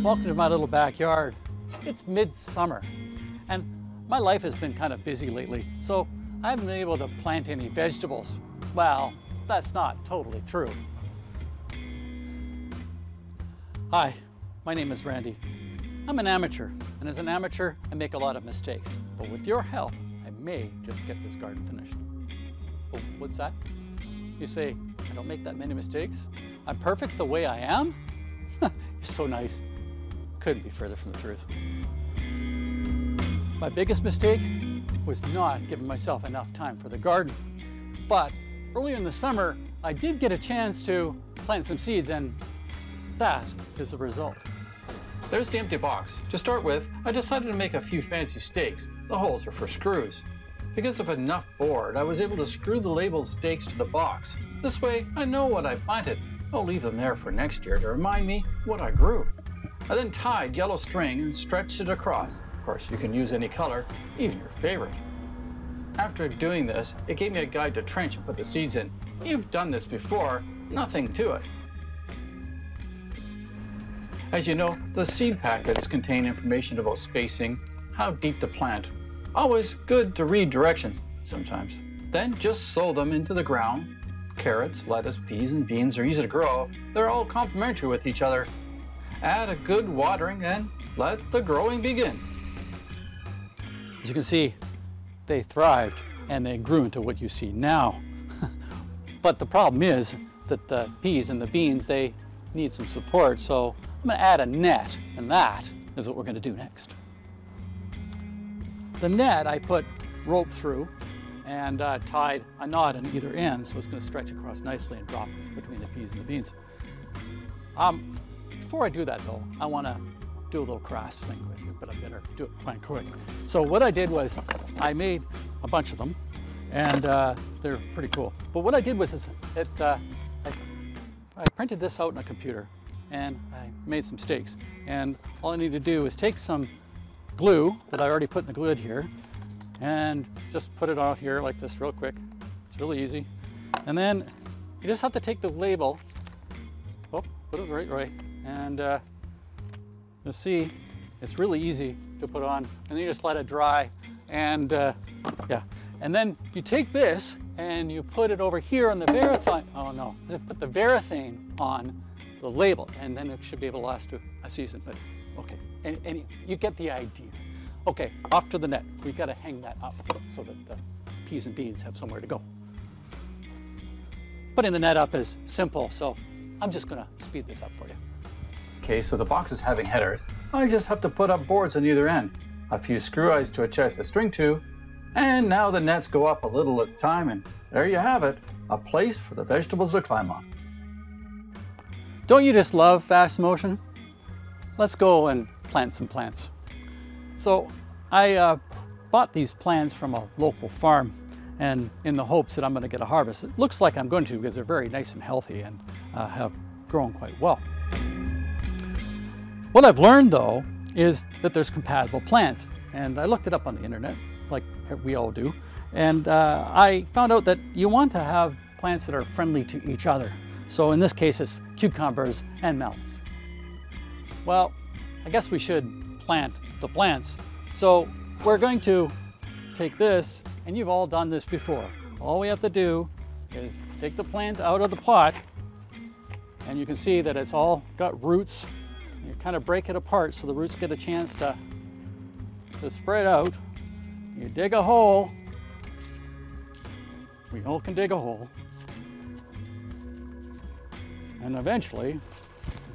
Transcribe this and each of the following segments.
Welcome to my little backyard. It's midsummer and my life has been kind of busy lately, so I haven't been able to plant any vegetables. Well, that's not totally true. Hi, my name is Randy. I'm an amateur, and as an amateur, I make a lot of mistakes. But with your help, I may just get this garden finished. Oh, what's that? You say, I don't make that many mistakes? I'm perfect the way I am? You're so nice. Couldn't be further from the truth. My biggest mistake was not giving myself enough time for the garden. But earlier in the summer, I did get a chance to plant some seeds, and that is the result. There's the empty box. To start with, I decided to make a few fancy stakes. The holes are for screws. Because of enough board, I was able to screw the labeled stakes to the box. This way, I know what I planted. I'll leave them there for next year to remind me what I grew. I then tied yellow string and stretched it across. Of course, you can use any color, even your favorite. After doing this, it gave me a guide to trench and put the seeds in. You've done this before, nothing to it. As you know, the seed packets contain information about spacing, how deep to plant. Always good to read directions sometimes. Then just sow them into the ground. Carrots, lettuce, peas, and beans are easy to grow. They're all complementary with each other. Add a good watering and let the growing begin. As you can see, they thrived and they grew into what you see now. But the problem is that the peas and the beans, they need some support, so I'm going to add a net, and that is what we're going to do next. The net I put rope through and tied a knot on either end, so it's going to stretch across nicely and drop between the peas and the beans. Before I do that though, I want to do a little crass thing with you, but I better do it quite quick. So what I did was I made a bunch of them, and they're pretty cool. But what I did was I printed this out in a computer, and I made some stakes. And all I need to do is take some glue that I already put in the grid here, and just put it on here like this real quick. It's really easy. And then you just have to take the label, put it right way, and you'll see it's really easy to put on, and then you just let it dry, and yeah. And then you take this and you put it over here on the Varathane. Oh no, put the Varathane on the label, and then it should be able to last a season. But okay, and you get the idea. Okay, off to the net. We've got to hang that up so that the peas and beans have somewhere to go. Putting the net up is simple, so I'm just going to speed this up for you. Okay, so the box is having headers. I just have to put up boards on either end, a few screw eyes to attach the string to, and now the nets go up a little at a time, and there you have it, a place for the vegetables to climb on. Don't you just love fast motion? Let's go and plant some plants. So I bought these plants from a local farm, and in the hopes that I'm going to get a harvest. It looks like I'm going to, because they're very nice and healthy and have grown quite well. What I've learned though is that there's compatible plants, and I looked it up on the internet like we all do, and I found out that you want to have plants that are friendly to each other. So in this case it's cucumbers and melons. Well, I guess we should plant the plants. So we're going to take this, and you've all done this before. All we have to do is take the plant out of the pot, and you can see that it's all got roots. You kind of break it apart so the roots get a chance to spread out. You dig a hole. We all can dig a hole. And eventually,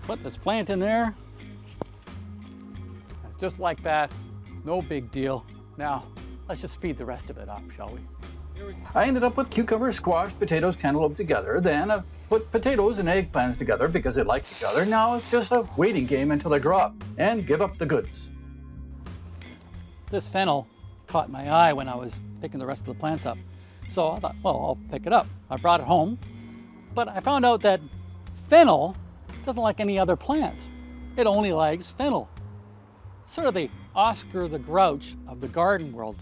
put this plant in there. Just like that, no big deal. Now, let's just speed the rest of it up, shall we? I ended up with cucumber, squash, potatoes, cantaloupe together. Then I put potatoes and eggplants together because they like each other. Now it's just a waiting game until they grow up and give up the goods. This fennel caught my eye when I was picking the rest of the plants up. So I thought, well, I'll pick it up. I brought it home, but I found out that fennel doesn't like any other plants. It only likes fennel. Sort of the Oscar the Grouch of the garden world.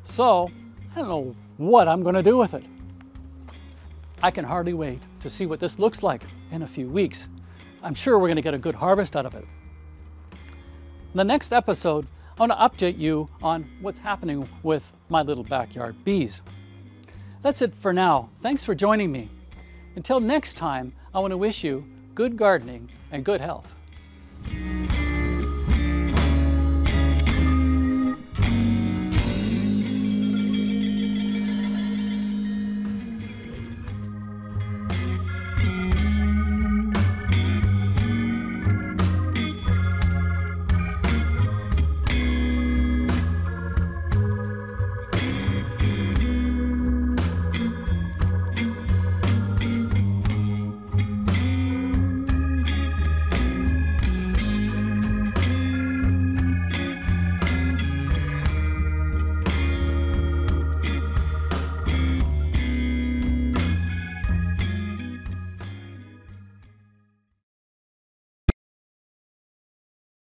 So I don't know what I'm going to do with it. I can hardly wait to see what this looks like in a few weeks. I'm sure we're going to get a good harvest out of it. In the next episode, I want to update you on what's happening with my little backyard bees. That's it for now. Thanks for joining me. Until next time, I want to wish you good gardening and good health.